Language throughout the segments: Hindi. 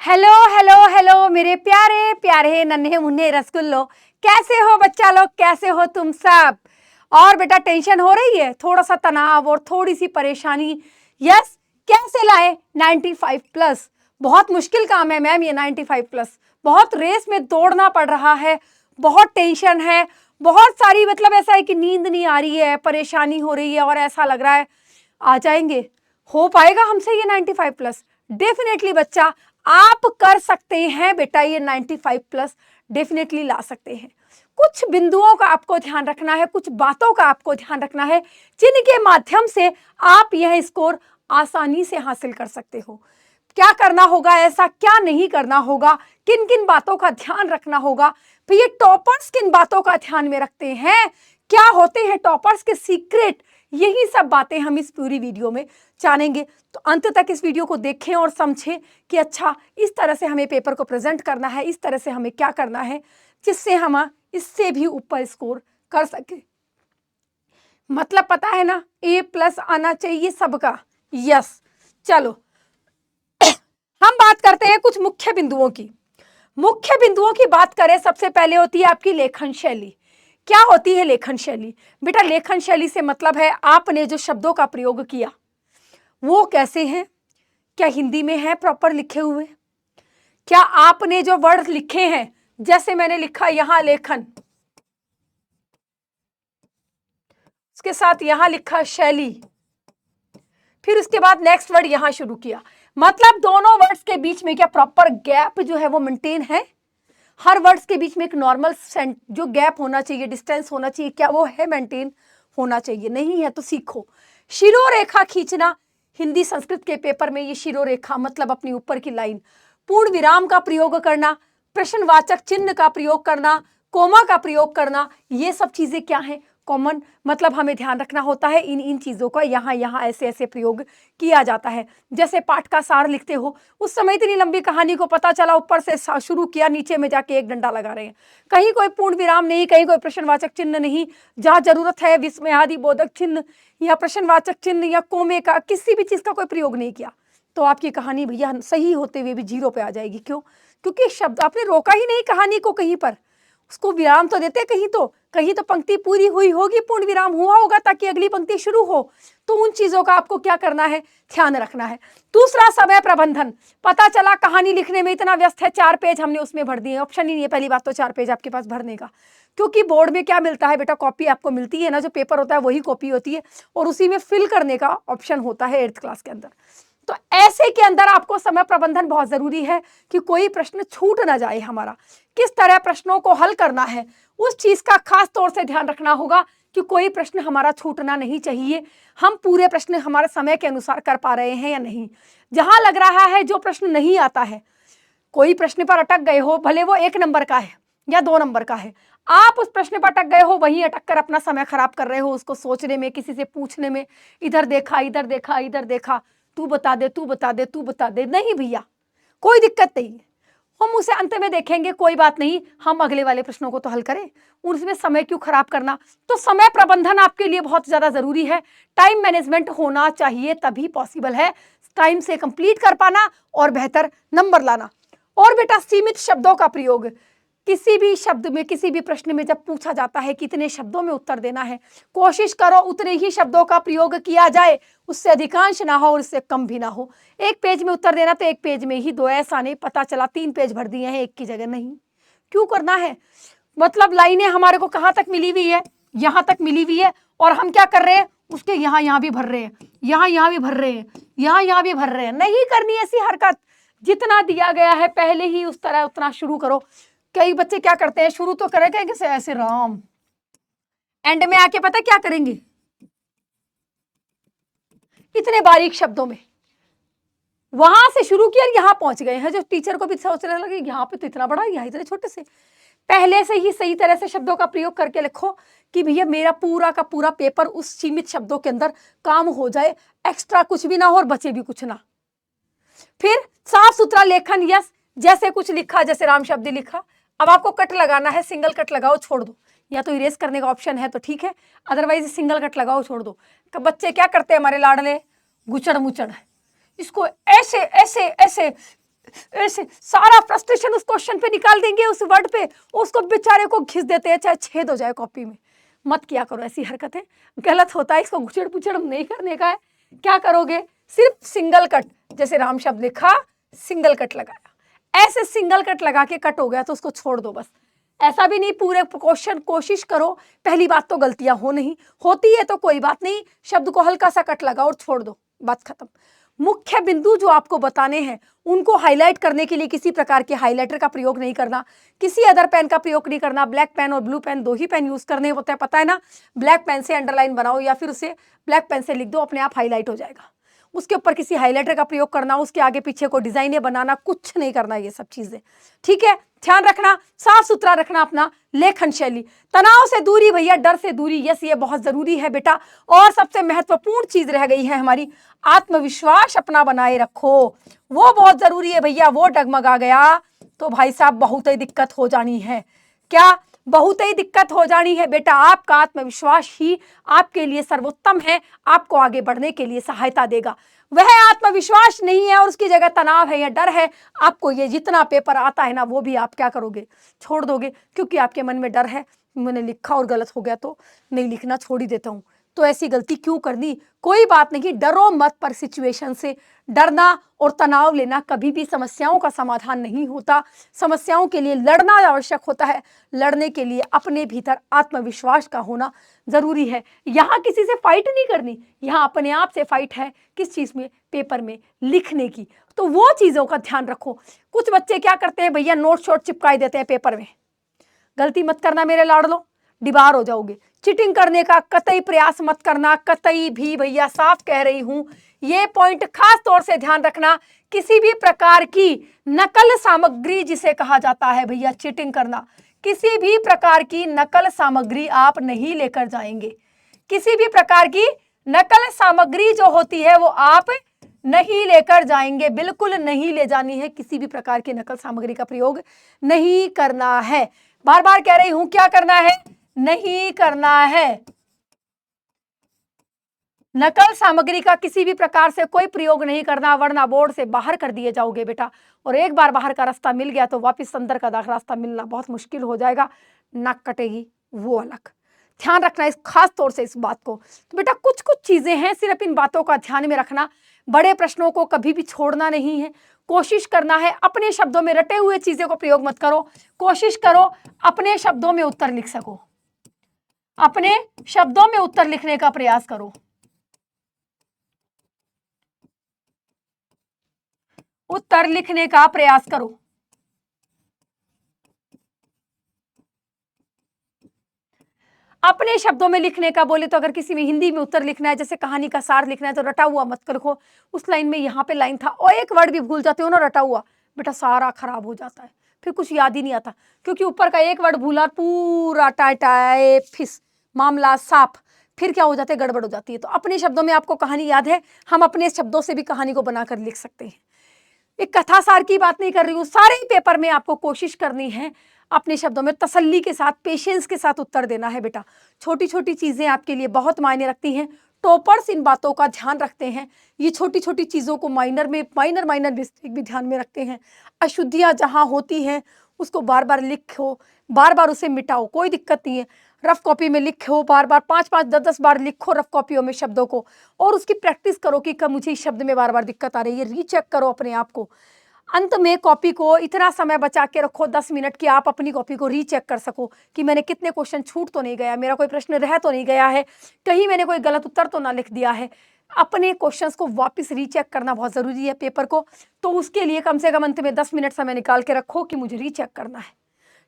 हेलो हेलो हेलो मेरे प्यारे प्यारे नन्हे मुन्ने रसगुल्लो, कैसे हो बच्चा लोग, कैसे हो तुम सब। और बेटा टेंशन हो रही है, थोड़ा सा तनाव और थोड़ी सी परेशानी। यस, कैसे लाए 95 प्लस। बहुत मुश्किल काम है मैम ये 95 प्लस। बहुत रेस में दौड़ना पड़ रहा है, बहुत टेंशन है, बहुत सारी मतलब ऐसा है कि नींद नहीं आ रही है, परेशानी हो रही है और ऐसा लग रहा है आ जाएंगे। हो पाएगा हमसे ये 95 प्लस? डेफिनेटली बच्चा, आप कर सकते हैं बेटा, ये 95 प्लस डेफिनेटली ला सकते हैं। कुछ बिंदुओं का आपको ध्यान रखना है, कुछ बातों का आपको ध्यान रखना है, जिनके माध्यम से आप यह स्कोर आसानी से हासिल कर सकते हो। क्या करना होगा, ऐसा क्या नहीं करना होगा, किन किन बातों का ध्यान रखना होगा। तो ये टॉपर्स किन बातों का ध्यान में रखते हैं, क्या होते हैं टॉपर्स के सीक्रेट, यही सब बातें हम इस पूरी वीडियो में जानेंगे। तो अंत तक इस वीडियो को देखें और समझें कि अच्छा इस तरह से हमें पेपर को प्रेजेंट करना है, इस तरह से हमें क्या करना है जिससे हम इससे भी ऊपर स्कोर कर सके। मतलब पता है ना, A+ आना चाहिए सबका। यस, चलो हम बात करते हैं कुछ मुख्य बिंदुओं की। मुख्य बिंदुओं की बात करें, सबसे पहले होती है आपकी लेखन शैली। क्या होती है लेखन शैली? बेटा लेखन शैली से मतलब है आपने जो शब्दों का प्रयोग किया वो कैसे हैं, क्या हिंदी में है प्रॉपर लिखे हुए, क्या आपने जो वर्ड लिखे हैं, जैसे मैंने लिखा यहां लेखन, उसके साथ यहां लिखा शैली, फिर उसके बाद नेक्स्ट वर्ड यहां शुरू किया, मतलब दोनों वर्ड्स के बीच में क्या प्रॉपर गैप जो है वो मेंटेन है। हर वर्ड्स के बीच में एक नॉर्मल जो गैप होना चाहिए, डिस्टेंस होना चाहिए, क्या वो है मेंटेन होना चाहिए? नहीं है तो सीखो। शिरोरेखा खींचना, हिंदी संस्कृत के पेपर में ये शिरोरेखा मतलब अपनी ऊपर की लाइन, पूर्ण विराम का प्रयोग करना, प्रश्नवाचक चिन्ह का प्रयोग करना, कोमा का प्रयोग करना, ये सब चीजें क्या हैं कॉमन, मतलब हमें ध्यान रखना होता है इन इन चीजों का। यहाँ यहाँ ऐसे ऐसे प्रयोग किया जाता है। जैसे पाठ का सार लिखते हो, उस समय इतनी लंबी कहानी को पता चला ऊपर से शुरू किया, नीचे में जाके एक डंडा लगा रहे हैं, कहीं कोई पूर्ण विराम नहीं, कहीं कोई प्रश्नवाचक चिन्ह नहीं, जहां जरूरत है विस्मयादि बोधक चिन्ह या प्रश्नवाचक चिन्ह या कोमे का, किसी भी चीज का कोई प्रयोग नहीं किया, तो आपकी कहानी भैया सही होते हुए भी 0 पे आ जाएगी। क्यों? क्योंकि शब्द आपने रोका ही नहीं कहानी को कहीं पर, उसको विराम तो देते, कहीं तो पंक्ति पूरी हुई होगी, पूर्ण विराम हुआ होगा ताकि अगली पंक्ति शुरू हो। तो उन चीजों का आपको क्या करना है, ध्यान रखना है। दूसरा, समय प्रबंधन। पता चला कहानी लिखने में इतना व्यस्त है, 4 पेज हमने उसमें भर दिए, ऑप्शन ही नहीं है पहली बात तो 4 पेज आपके पास भरने का। क्योंकि बोर्ड में क्या मिलता है बेटा, कॉपी आपको मिलती है ना, जो पेपर होता है वही कॉपी होती है और उसी में फिल करने का ऑप्शन होता है 8th क्लास के अंदर। तो ऐसे के अंदर आपको समय प्रबंधन बहुत जरूरी है कि कोई प्रश्न छूट ना जाए हमारा। किस तरह प्रश्नों को हल करना है, उस चीज का खास तौर से ध्यान रखना होगा कि कोई प्रश्न हमारा छूटना नहीं चाहिए। हम पूरे प्रश्न हमारे समय के अनुसार कर पा रहे हैं या नहीं। जहां लग रहा है जो प्रश्न नहीं आता है, कोई प्रश्न पर अटक गए हो, भले वो 1 नंबर का है या 2 नंबर का है, आप उस प्रश्न पर अटक गए हो, वहीं अटक कर अपना समय खराब कर रहे हो, उसको सोचने में, किसी से पूछने में, इधर देखा इधर देखा इधर देखा, तू बता दे तू बता दे तू बता दे। नहीं भैया, कोई दिक्कत नहीं है, हम उसे अंत में देखेंगे, कोई बात नहीं, हम अगले वाले प्रश्नों को तो हल करें, उसमें समय क्यों खराब करना। तो समय प्रबंधन आपके लिए बहुत ज्यादा जरूरी है। टाइम मैनेजमेंट होना चाहिए, तभी पॉसिबल है टाइम से कंप्लीट कर पाना और बेहतर नंबर लाना। और बेटा सीमित शब्दों का प्रयोग, किसी भी शब्द में, किसी भी प्रश्न में जब पूछा जाता है कितने शब्दों में उत्तर देना है, कोशिश करो उतने ही शब्दों का प्रयोग किया जाए, उससे अधिकांश ना हो और उससे कम भी ना हो। 1 पेज में उत्तर देना तो 1 पेज में ही दो, ऐसा नहीं पता चला 3 पेज भर दिए हैं एक की जगह। नहीं, क्यों करना है? मतलब लाइनें हमारे को कहाँ तक मिली हुई है, यहाँ तक मिली हुई है, और हम क्या कर रहे हैं, उसके यहाँ भी भर रहे हैं, यहाँ भी भर रहे हैं, यहाँ भी भर रहे हैं। नहीं करनी ऐसी हरकत। जितना दिया गया है पहले ही उस तरह उतना शुरू करो। कई बच्चे क्या करते हैं, शुरू तो करेंगे कैसे, ऐसे राम, एंड में आके पता क्या करेंगे, इतने बारीक शब्दों में वहां से शुरू किया, यहां पहुंच गए हैं, जो टीचर को भी सोचने लगे यहाँ पे तो इतना बड़ा, यहाँ इतने छोटे से। पहले से ही सही तरह से शब्दों का प्रयोग करके लिखो कि भैया मेरा पूरा का पूरा पेपर उस सीमित शब्दों के अंदर काम हो जाए, एक्स्ट्रा कुछ भी ना हो और बचे भी कुछ ना। फिर साफ सुथरा लेखन, यस, जैसे कुछ लिखा, जैसे राम शब्द लिखा, अब आपको कट लगाना है, सिंगल कट लगाओ छोड़ दो, या तो इरेज करने का ऑप्शन है तो ठीक है, अदरवाइज सिंगल कट लगाओ छोड़ दो। बच्चे क्या करते हैं हमारे लाडले, गुचड़ मुचड़, इसको ऐसे ऐसे ऐसे ऐसे सारा फ्रस्ट्रेशन उस क्वेश्चन पे निकाल देंगे, उस वर्ड पे, उसको बेचारे को घिस देते हैं, चाहे छेद हो जाए कॉपी में। मत किया करो ऐसी हरकतें, गलत होता है, इसको घुचड़ पुचड़ नहीं करने का है। क्या करोगे, सिर्फ सिंगल कट, जैसे राम शब्द लिखा, सिंगल कट लगाया, ऐसे सिंगल कट लगा के कट हो गया तो उसको छोड़ दो बस। ऐसा भी नहीं पूरे क्वेश्चन कोशिश करो, पहली बात तो गलतियां हो नहीं, होती है तो कोई बात नहीं, शब्द को हल्का सा कट लगाओ और छोड़ दो, बात खत्म। मुख्य बिंदु जो आपको बताने हैं उनको हाईलाइट करने के लिए किसी प्रकार के हाइलाइटर का प्रयोग नहीं करना, किसी अदर पेन का प्रयोग नहीं करना। ब्लैक पेन और ब्लू पेन, दो ही पेन यूज करने होते हैं, पता है ना। ब्लैक पेन से अंडरलाइन बनाओ या फिर उसे ब्लैक पेन से लिख दो, अपने आप हाईलाइट हो जाएगा। उसके ऊपर किसी हाइलाइटर का प्रयोग करना, उसके आगे पीछे को डिजाइनें बनाना, कुछ नहीं करना ये सब चीजें, ठीक है। ध्यान रखना, साफ सुथरा रखना अपना लेखन शैली। तनाव से दूरी भैया, डर से दूरी, यस ये बहुत जरूरी है बेटा। और सबसे महत्वपूर्ण चीज रह गई है हमारी, आत्मविश्वास अपना बनाए रखो, वो बहुत जरूरी है भैया। वो डगमगा गया तो भाई साहब बहुत ही दिक्कत हो जानी है। क्या बहुत ही दिक्कत हो जानी है बेटा। आपका आत्मविश्वास ही आपके लिए सर्वोत्तम है, आपको आगे बढ़ने के लिए सहायता देगा। वह आत्मविश्वास नहीं है और उसकी जगह तनाव है या डर है, आपको ये जितना पेपर आता है ना वो भी आप क्या करोगे, छोड़ दोगे, क्योंकि आपके मन में डर है, मैंने लिखा और गलत हो गया तो नहीं लिखना, छोड़ ही देता हूँ। तो ऐसी गलती क्यों करनी, कोई बात नहीं, डरो मत, पर सिचुएशन से डरना और तनाव लेना कभी भी समस्याओं का समाधान नहीं होता। समस्याओं के लिए लड़ना आवश्यक होता है, लड़ने के लिए अपने भीतर आत्मविश्वास का होना जरूरी है। यहाँ किसी से फाइट नहीं करनी, यहाँ अपने आप से फाइट है। किस चीज में, पेपर में लिखने की। तो वो चीजों का ध्यान रखो। कुछ बच्चे क्या करते हैं भैया, नोट शोट चिपकाई देते हैं पेपर में, गलती मत करना मेरे लाडलो, डिबार हो जाओगे। चीटिंग करने का कतई प्रयास मत करना, कतई भी भैया, साफ कह रही हूं, ये पॉइंट खास तौर से ध्यान रखना। किसी भी प्रकार की नकल सामग्री जिसे कहा जाता है भैया चीटिंग करना, किसी भी प्रकार की नकल सामग्री आप नहीं लेकर जाएंगे। किसी भी प्रकार की नकल सामग्री जो होती है वो आप नहीं लेकर जाएंगे, बिल्कुल नहीं ले जानी है। किसी भी प्रकार की नकल सामग्री का प्रयोग नहीं करना है। बार बार कह रही हूं, क्या करना है, नहीं करना है। नकल सामग्री का किसी भी प्रकार से कोई प्रयोग नहीं करना, वरना बोर्ड से बाहर कर दिए जाओगे बेटा। और एक बार बाहर का रास्ता मिल गया तो वापस अंदर का रास्ता मिलना बहुत मुश्किल हो जाएगा, नाक कटेगी वो अलग। ध्यान रखना इस खास तौर से इस बात को। तो बेटा कुछ कुछ चीजें हैं, सिर्फ इन बातों का ध्यान में रखना। बड़े प्रश्नों को कभी भी छोड़ना नहीं है, कोशिश करना है अपने शब्दों में, रटे हुए चीजें को प्रयोग मत करो, कोशिश करो अपने शब्दों में उत्तर लिख सको, अपने शब्दों में उत्तर लिखने का प्रयास करो, उत्तर लिखने का प्रयास करो। अपने शब्दों में लिखने का बोले तो अगर किसी में हिंदी में उत्तर लिखना है, जैसे कहानी का सार लिखना है, तो रटा हुआ मत लिखो। उस लाइन में यहाँ पे लाइन था और एक वर्ड भी भूल जाते हो ना रटा हुआ, बेटा सारा खराब हो जाता है, फिर कुछ याद ही नहीं आता, क्योंकि ऊपर का एक वर्ड भूला, पूरा टाइटाए फिस, मामला साफ, फिर क्या हो जाता है, गड़बड़ हो जाती है। तो अपने शब्दों में आपको कहानी याद है, हम अपने शब्दों से भी कहानी को बनाकर लिख सकते हैं। एक कथा सार की बात नहीं कर रही हूँ, सारे ही पेपर में आपको कोशिश करनी है अपने शब्दों में तसल्ली के साथ, पेशेंस के साथ उत्तर देना है बेटा। छोटी छोटी चीजें आपके लिए बहुत मायने रखती हैं, टॉपर्स इन बातों का ध्यान रखते हैं। ये छोटी छोटी चीजों को माइनर मिस्टेक भी ध्यान में रखते हैं। अशुद्धियां जहां होती हैं उसको बार बार लिखो, बार बार उसे मिटाओ, कोई दिक्कत नहीं है। रफ कॉपी में लिखो, बार बार 5-5, 10-10 बार लिखो रफ कॉपियों में शब्दों को, और उसकी प्रैक्टिस करो कि कब मुझे इस शब्द में बार बार दिक्कत आ रही है, रीचेक करो अपने आप को। अंत में कॉपी को इतना समय बचा के रखो 10 मिनट की, आप अपनी कॉपी को रीचेक कर सको कि मैंने कितने क्वेश्चन छूट तो नहीं गया, मेरा कोई प्रश्न रह तो नहीं गया है, कहीं मैंने कोई गलत उत्तर तो ना लिख दिया है। अपने क्वेश्चंस को वापस रीचेक करना बहुत ज़रूरी है पेपर को, तो उसके लिए कम से कम अंत में 10 मिनट समय निकाल के रखो कि मुझे रीचेक करना है,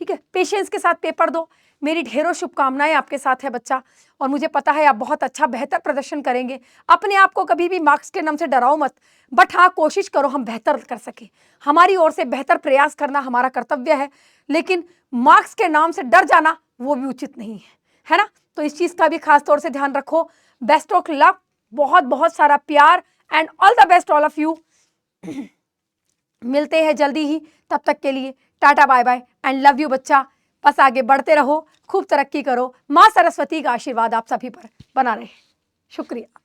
ठीक है। पेशेंस के साथ पेपर दो, मेरी ढेरों शुभकामनाएं आपके साथ है बच्चा, और मुझे पता है आप बहुत अच्छा बेहतर प्रदर्शन करेंगे। अपने आप को कभी भी मार्क्स के नाम से डराओ मत, बट हाँ कोशिश करो हम बेहतर कर सके, हमारी ओर से बेहतर प्रयास करना हमारा कर्तव्य है, लेकिन मार्क्स के नाम से डर जाना वो भी उचित नहीं है ना। तो इस चीज़ का भी खास तौर से ध्यान रखो। बेस्ट ऑफ लक, बहुत बहुत सारा प्यार and all the best all of you. मिलते हैं जल्दी ही, तब तक के लिए tata bye bye and love you बच्चा। बस आगे बढ़ते रहो, खूब तरक्की करो, माँ सरस्वती का आशीर्वाद आप सभी पर बना रहे। शुक्रिया।